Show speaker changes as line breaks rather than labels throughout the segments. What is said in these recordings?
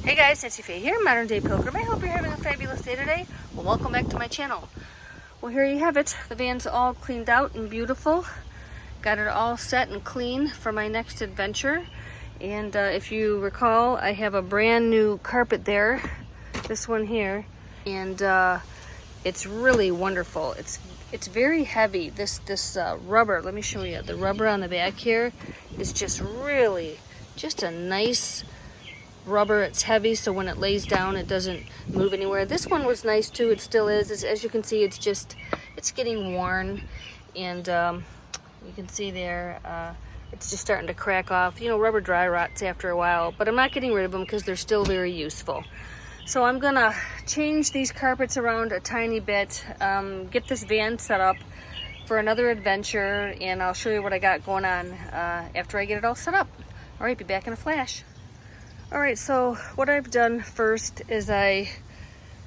Hey guys, Nancy Faye here, Modern Day Pilgrim. I hope you're having a fabulous day today. Well, welcome back to my channel. Well, here you have it. The van's all cleaned out and beautiful. Got it all set and clean for my next adventure. And if you recall, I have a brand new carpet there, this one here, and it's really wonderful. It's very heavy. This rubber, let me show you. The rubber on the back here is just a nice rubber. It's heavy, so when it lays down it doesn't move anywhere. This one was nice too. It still is. As you can see, it's getting worn, and you can see there it's just starting to crack off. You know, rubber dry rots after a while, but I'm not getting rid of them because they're still very useful. So I'm gonna change these carpets around a tiny bit, get this van set up for another adventure, and I'll show you what I got going on after I get it all set up. All right, be back in a flash. All right, so what I've done first is I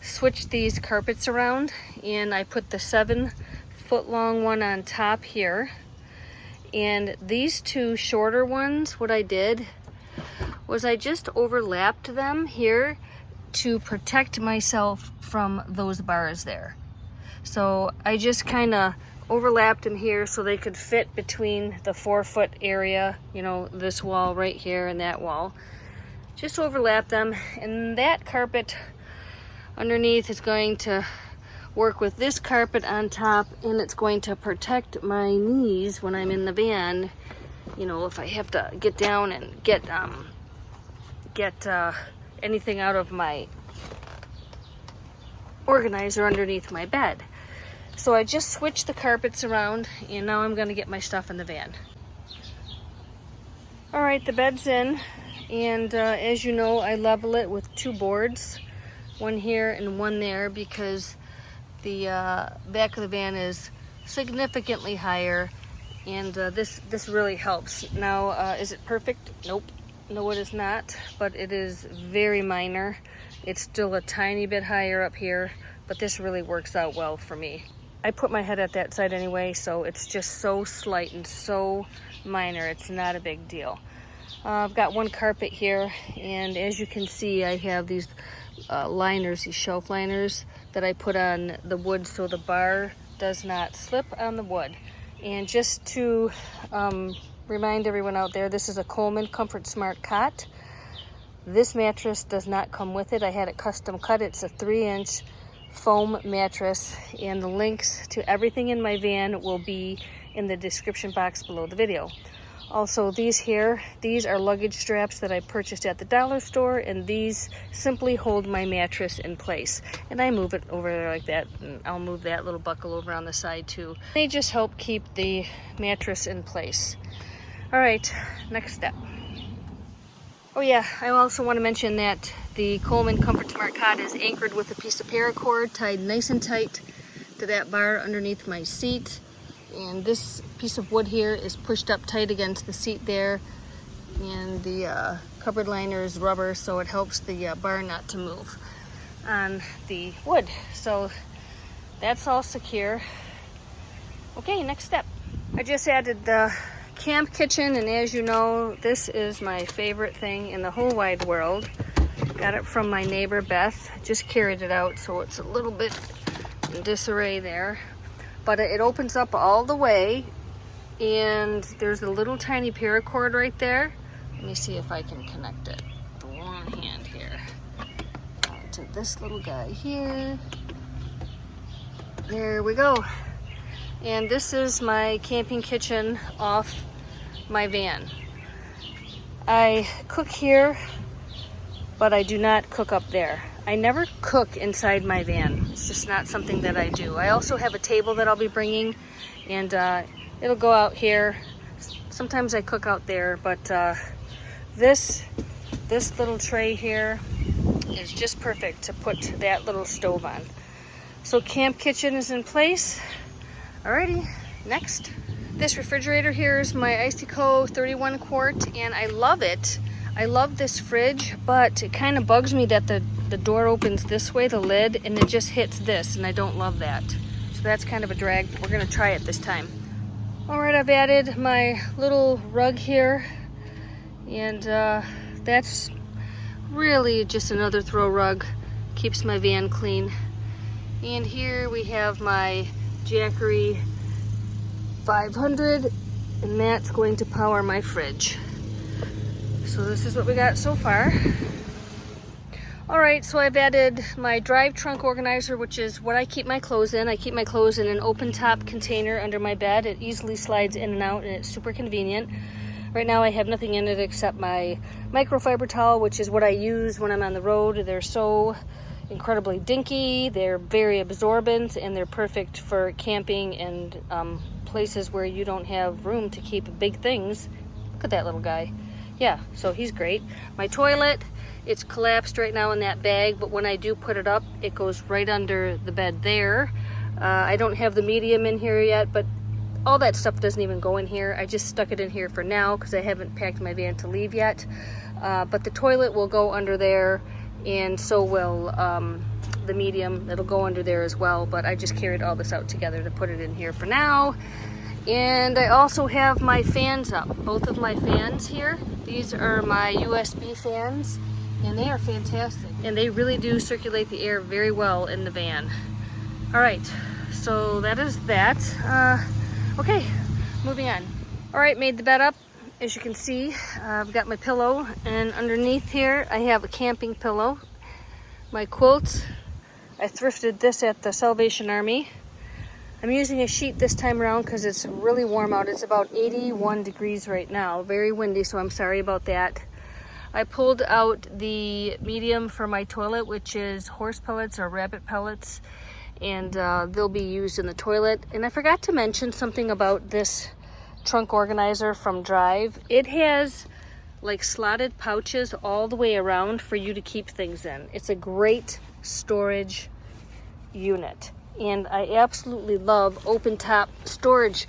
switched these carpets around, and I put the 7-foot long one on top here. And these two shorter ones, what I did was I just overlapped them here to protect myself from those bars there. So I just kind of overlapped them here so they could fit between the 4-foot area, you know, this wall right here and that wall. Just overlap them, and that carpet underneath is going to work with this carpet on top, and it's going to protect my knees when I'm in the van. You know, if I have to get down and get anything out of my organizer underneath my bed. So I just switched the carpets around, and now I'm going to get my stuff in the van. All right, the bed's in. And as you know, I level it with 2 boards, one here and one there, because the back of the van is significantly higher, and this really helps. Now, is it perfect? Nope. No, it is not, but it is very minor. It's still a tiny bit higher up here, but this really works out well for me. I put my head at that side anyway, so it's just so slight and so minor. It's not a big deal. I've got one carpet here, and as you can see, I have these liners, these shelf liners that I put on the wood so the bar does not slip on the wood. And just to remind everyone out there, this is a Coleman Comfortsmart cot. This mattress does not come with it. I had it custom cut. It's a 3-inch foam mattress, and the links to everything in my van will be in the description box below the video. Also, these are luggage straps that I purchased at the dollar store, and these simply hold my mattress in place. And I move it over there like that, and I'll move that little buckle over on the side too. They just help keep the mattress in place. All right, next step. Oh yeah, I also want to mention that the Coleman Comfortsmart cot is anchored with a piece of paracord tied nice and tight to that bar underneath my seat. And this piece of wood here is pushed up tight against the seat there, and the cupboard liner is rubber, so it helps the bar not to move on the wood. So that's all secure. Okay, next step. I just added the camp kitchen, and as you know, this is my favorite thing in the whole wide world. Got it from my neighbor Beth. Just carried it out, so it's a little bit in disarray there. But it opens up all the way, and there's a little tiny paracord right there. Let me see if I can connect it with one hand here to this little guy here. There we go. And this is my camping kitchen off my van. I cook here, but I do not cook up there. I never cook inside my van. It's just not something that I do. I also have a table that I'll be bringing, and it'll go out here. Sometimes I cook out there, but this little tray here is just perfect to put that little stove on. So camp kitchen is in place. Alrighty, next. This refrigerator here is my Icyco 31 quart, and I love it. I love this fridge, but it kind of bugs me that the door opens this way, the lid, and it just hits this, and I don't love that. So that's kind of a drag. We're gonna try it this time. All right, I've added my little rug here, and that's really just another throw rug. Keeps my van clean. And here we have my Jackery 500, and that's going to power my fridge. So this is what we got so far. Alright, so I've added my drive trunk organizer, which is what I keep my clothes in. I keep my clothes in an open top container under my bed. It easily slides in and out and it's super convenient. Right now I have nothing in it except my microfiber towel, which is what I use when I'm on the road. They're so incredibly dinky, they're very absorbent, and they're perfect for camping and places where you don't have room to keep big things. Look at that little guy. Yeah, so he's great. My toilet, it's collapsed right now in that bag, but when I do put it up, it goes right under the bed there. I don't have the medium in here yet, but all that stuff doesn't even go in here. I just stuck it in here for now because I haven't packed my van to leave yet. But the toilet will go under there, and so will the medium. It'll go under there as well, but I just carried all this out together to put it in here for now. And I also have my fans up, both of my fans here. These are my USB fans, and they are fantastic. And they really do circulate the air very well in the van. All right, so that is that. Okay, moving on. All right, made the bed up. As you can see, I've got my pillow, and underneath here, I have a camping pillow. My quilt, I thrifted this at the Salvation Army. I'm using a sheet this time around because it's really warm out. It's about 81 degrees right now. Very windy, so I'm sorry about that. I pulled out the medium for my toilet, which is horse pellets or rabbit pellets, and they'll be used in the toilet. And I forgot to mention something about this trunk organizer from Drive. It has like slotted pouches all the way around for you to keep things in. It's a great storage unit. And I absolutely love open top storage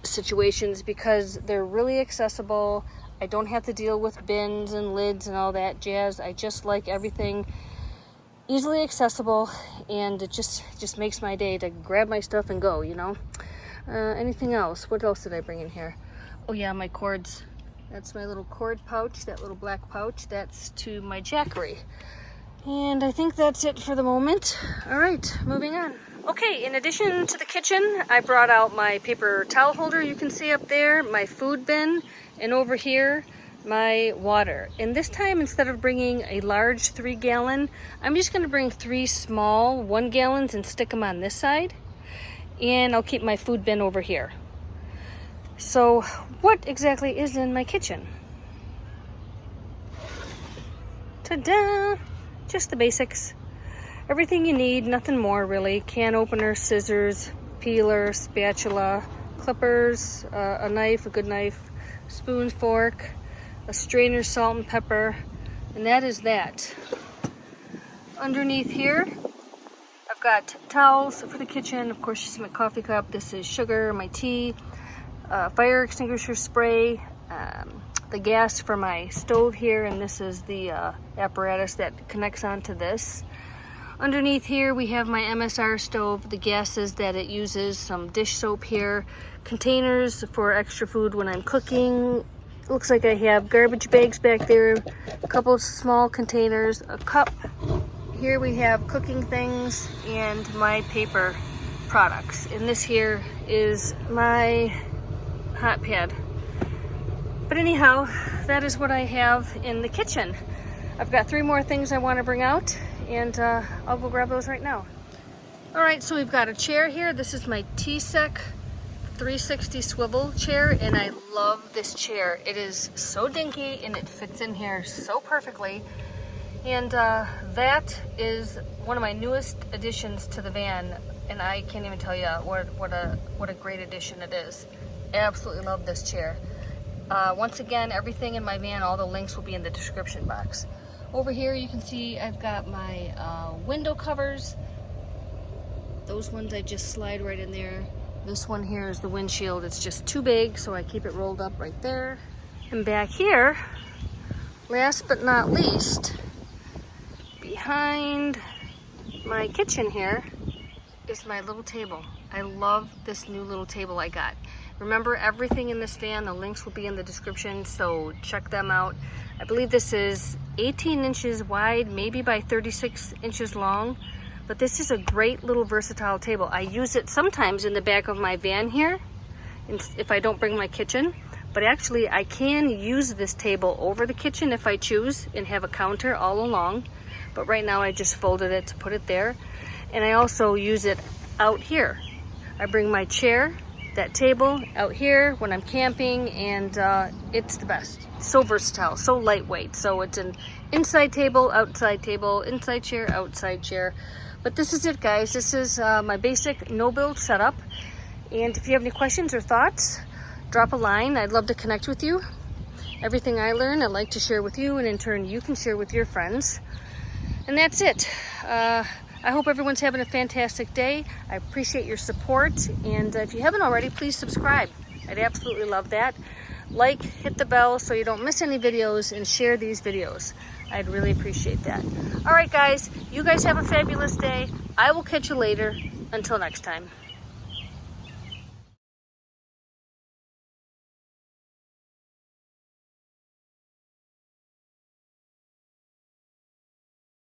situations because they're really accessible. I don't have to deal with bins and lids and all that jazz. I just like everything easily accessible, and it just makes my day to grab my stuff and go, you know. Anything else? What else did I bring in here? Oh yeah, my cords. That's my little cord pouch, that little black pouch. That's to my Jackery. And I think that's it for the moment. All right, moving on. Okay, in addition to the kitchen, I brought out my paper towel holder you can see up there, my food bin, and over here, my water. And this time, instead of bringing a large 3-gallon, I'm just gonna bring 3 small 1-gallons and stick them on this side. And I'll keep my food bin over here. So what exactly is in my kitchen? Ta-da! Just the basics. Everything you need, nothing more really. Can opener, scissors, peeler, spatula, clippers, a knife, a good knife, spoon, fork, a strainer, salt and pepper, and that is that. Underneath here, I've got towels for the kitchen. Of course, you see my coffee cup. This is sugar, my tea, fire extinguisher spray, the gas for my stove here, and this is the apparatus that connects onto this. Underneath here we have my MSR stove, the gases that it uses, some dish soap here, containers for extra food when I'm cooking. Looks like I have garbage bags back there, a couple small containers, a cup. Here we have cooking things and my paper products. And this here is my hot pad. But anyhow, that is what I have in the kitchen. I've got 3 more things I want to bring out, and I'll go grab those right now. All right, so we've got a chair here. This is my T-Sec 360 swivel chair, and I love this chair. It is so dinky, and it fits in here so perfectly. And that is one of my newest additions to the van, and I can't even tell you what a great addition it is. Absolutely love this chair. Once again, everything in my van, all the links will be in the description box. Over here you can see I've got my window covers. Those ones I just slide right in there. This one here is the windshield. It's just too big, so I keep it rolled up right there. And back here, last but not least, behind my kitchen here is my little table. I love this new little table I got. Remember, everything in this van, the links will be in the description, so check them out. I believe this is 18 inches wide, maybe by 36 inches long. But this is a great little versatile table. I use it sometimes in the back of my van here, if I don't bring my kitchen. But actually, I can use this table over the kitchen if I choose and have a counter all along. But right now, I just folded it to put it there. And I also use it out here. I bring my chair, that table, out here when I'm camping, and it's the best. So versatile, so lightweight. So it's an inside table, inside chair, outside chair. But this is it, guys. This is my basic no-build setup. And if you have any questions or thoughts, drop a line. I'd love to connect with you. Everything I learn, I like to share with you, and in turn, you can share with your friends. And that's it. I hope everyone's having a fantastic day. I appreciate your support. And if you haven't already, please subscribe. I'd absolutely love that. Like, hit the bell so you don't miss any videos, and share these videos. I'd really appreciate that. All right, guys, you guys have a fabulous day. I will catch you later. Until next time.